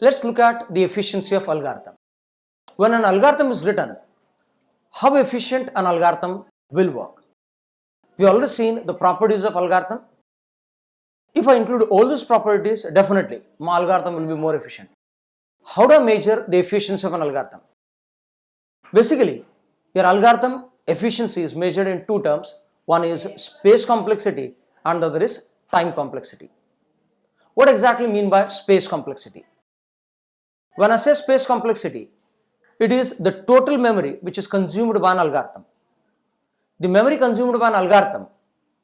Let's look at the efficiency of algorithm. When an algorithm is written, how efficient an algorithm will work. We already seen the properties of algorithm. If I include all these properties, definitely my algorithm will be more efficient. How do I measure the efficiency of an algorithm? Basically, your algorithm efficiency is measured in two terms. One is space complexity and the other is time complexity. What exactly mean by space complexity? When I say space complexity, it is the total memory which is consumed by an algorithm. The memory consumed by an algorithm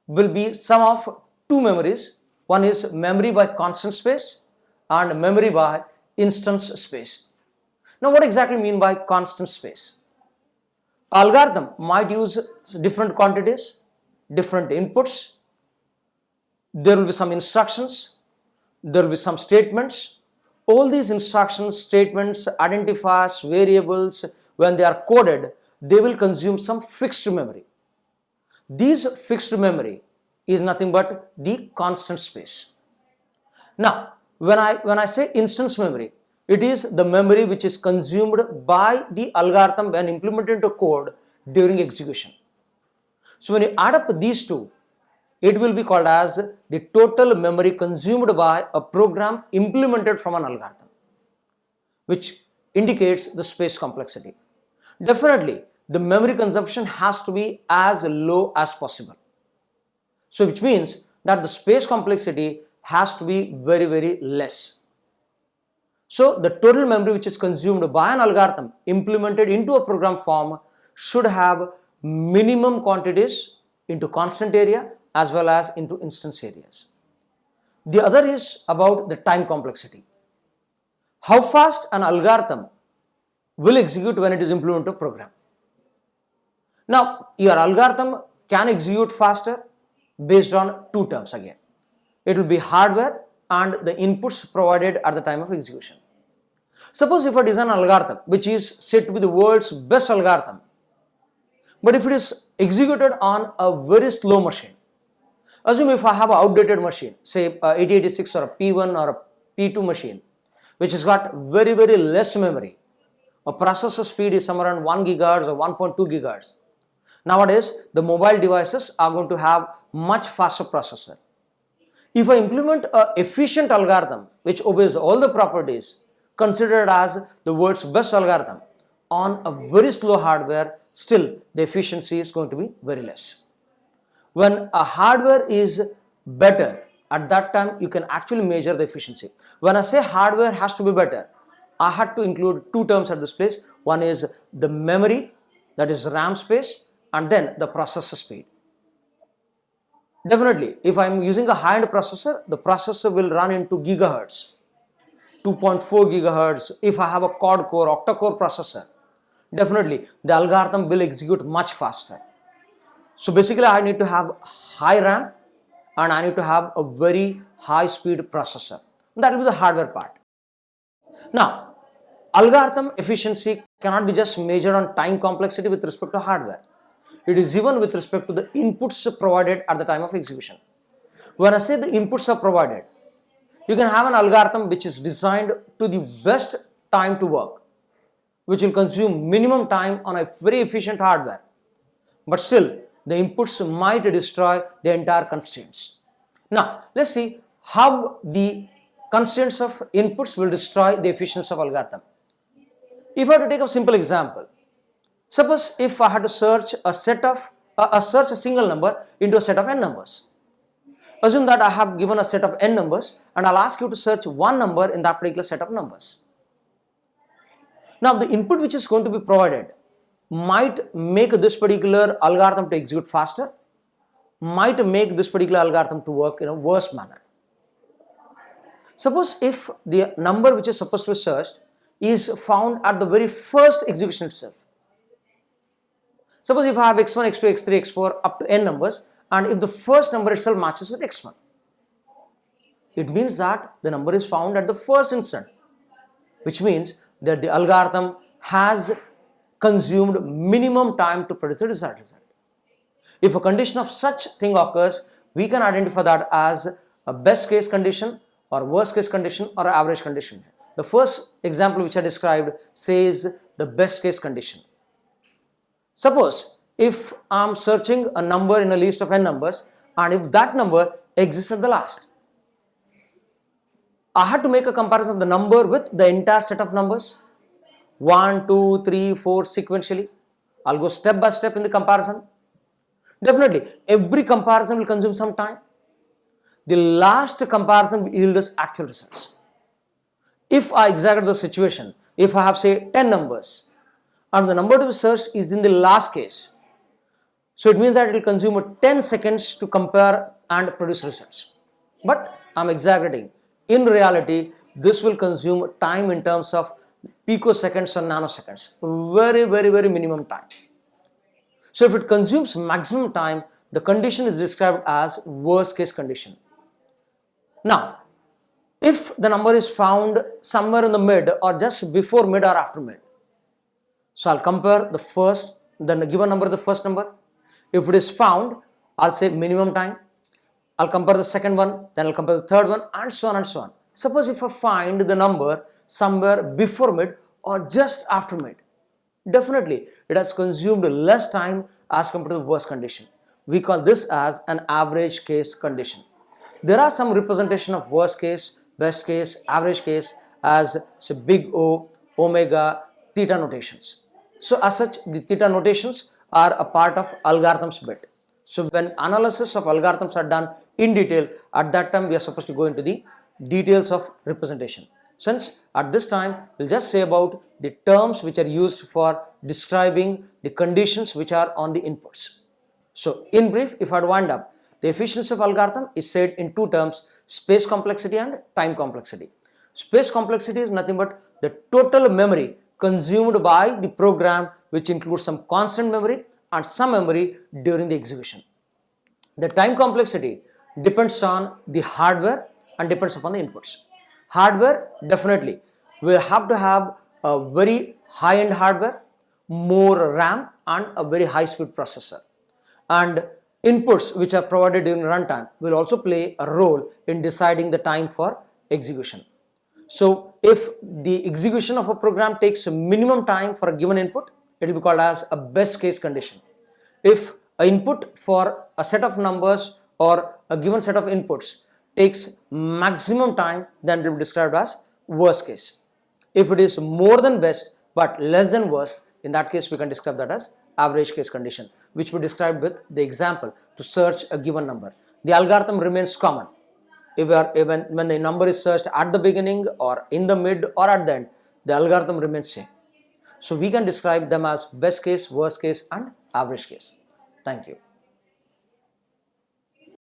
will be sum of two memories. One is memory by constant space and memory by instance space. Now, what exactly mean by constant space? Algorithm might use different quantities, different inputs. There will be some instructions, there will be some statements. All these instructions, statements, identifiers, variables, when they are coded, they will consume some fixed memory. This fixed memory is nothing but the constant space. Now, when I say instance memory, it is the memory which is consumed by the algorithm when implemented into code during execution. So when you add up these two, it will be called as the total memory consumed by a program implemented from an algorithm, which indicates the space complexity. Definitely, the memory consumption has to be as low as possible. So which means that the space complexity has to be very, very less. So the total memory which is consumed by an algorithm implemented into a program form should have minimum quantities into constant area as well as into instance areas. The other is about the time complexity. How fast an algorithm will execute when it is implemented into a program. Now, your algorithm can execute faster based on two terms again. It will be hardware and the inputs provided at the time of execution. Suppose if I design an algorithm which is said to be the world's best algorithm, but if it is executed on a very slow machine, assume if I have an outdated machine, say 8086 or a P1 or a P2 machine, which has got very, very less memory, a processor speed is somewhere around 1 gigahertz or 1.2 gigahertz. Nowadays, the mobile devices are going to have much faster processor. If I implement an efficient algorithm which obeys all the properties considered as the world's best algorithm on a very slow hardware, still the efficiency is going to be very less. When a hardware is better, at that time you can actually measure the efficiency. When I say hardware has to be better, I had to include two terms at this place. One is the memory, that is RAM space, and then the processor speed. Definitely, if I am using a high-end processor, the processor will run into gigahertz, 2.4 gigahertz. If I have a quad-core, octa-core processor, definitely the algorithm will execute much faster. So basically, I need to have high RAM and I need to have a very high-speed processor. That will be the hardware part. Now, algorithm efficiency cannot be just measured on time complexity with respect to hardware. It is even with respect to the inputs provided at the time of execution. When I say the inputs are provided, you can have an algorithm which is designed to the best time to work, which will consume minimum time on a very efficient hardware. But still, the inputs might destroy the entire constraints. Now, let's see how the constraints of inputs will destroy the efficiency of algorithm. If I have to take a simple example, suppose if I had to search a single number into a set of n numbers. Assume that I have given a set of n numbers and I'll ask you to search one number in that particular set of numbers. Now, the input which is going to be provided might make this particular algorithm to execute faster, might make this particular algorithm to work in a worse manner. Suppose if the number which is supposed to be searched is found at the very first execution itself. Suppose if I have x1, x2, x3, x4 up to n numbers, and if the first number itself matches with x1, it means that the number is found at the first instant, which means that the algorithm has consumed minimum time to produce the desired result. If a condition of such thing occurs, we can identify that as a best case condition or worst case condition or average condition. The first example which I described says the best case condition. Suppose if I am searching a number in a list of n numbers and if that number exists at the last, I had to make a comparison of the number with the entire set of numbers 1, 2, 3, 4 sequentially. I'll go step by step in the comparison. Definitely, every comparison will consume some time. The last comparison will yield us actual results. If I exaggerate the situation, if I have say 10 numbers and the number to be searched is in the last case, so it means that it will consume 10 seconds to compare and produce results. But I'm exaggerating. In reality, this will consume time in terms of picoseconds or nanoseconds. Very minimum time. So if it consumes maximum time, the condition is described as worst case condition. Now, if the number is found somewhere in the mid or just before mid or after mid, so I'll compare the given number, the first number. If it is found, I'll say minimum time. I'll compare the second one, then I'll compare the third one, and so on and so on. Suppose if I find the number somewhere before mid or just after mid, definitely it has consumed less time as compared to the worst condition. We call this as an average case condition. There are some representation of worst case, best case, average case as say big O, omega, theta notations. So as such, the theta notations are a part of algorithms bit. So when analysis of algorithms are done in detail, at that time we are supposed to go into the details of representation. Since at this time we'll just say about the terms which are used for describing the conditions which are on the inputs. So in brief, if I wind up, the efficiency of algorithm is said in two terms: space complexity and time complexity. Space complexity is nothing but the total memory consumed by the program, which includes some constant memory and some memory during the execution. The time complexity depends on the hardware and depends upon the inputs. Hardware, definitely will have to have a very high-end hardware, more RAM and a very high-speed processor. And inputs which are provided during runtime will also play a role in deciding the time for execution. So if the execution of a program takes a minimum time for a given input, it will be called as a best case condition. If an input for a set of numbers or a given set of inputs takes maximum time, then it will be described as worst case. If it is more than best but less than worst, in that case we can describe that as average case condition, which we described with the example to search a given number. The algorithm remains common. When the number is searched at the beginning or in the mid or at the end, the algorithm remains same. So we can describe them as best case, worst case and average case. Thank you.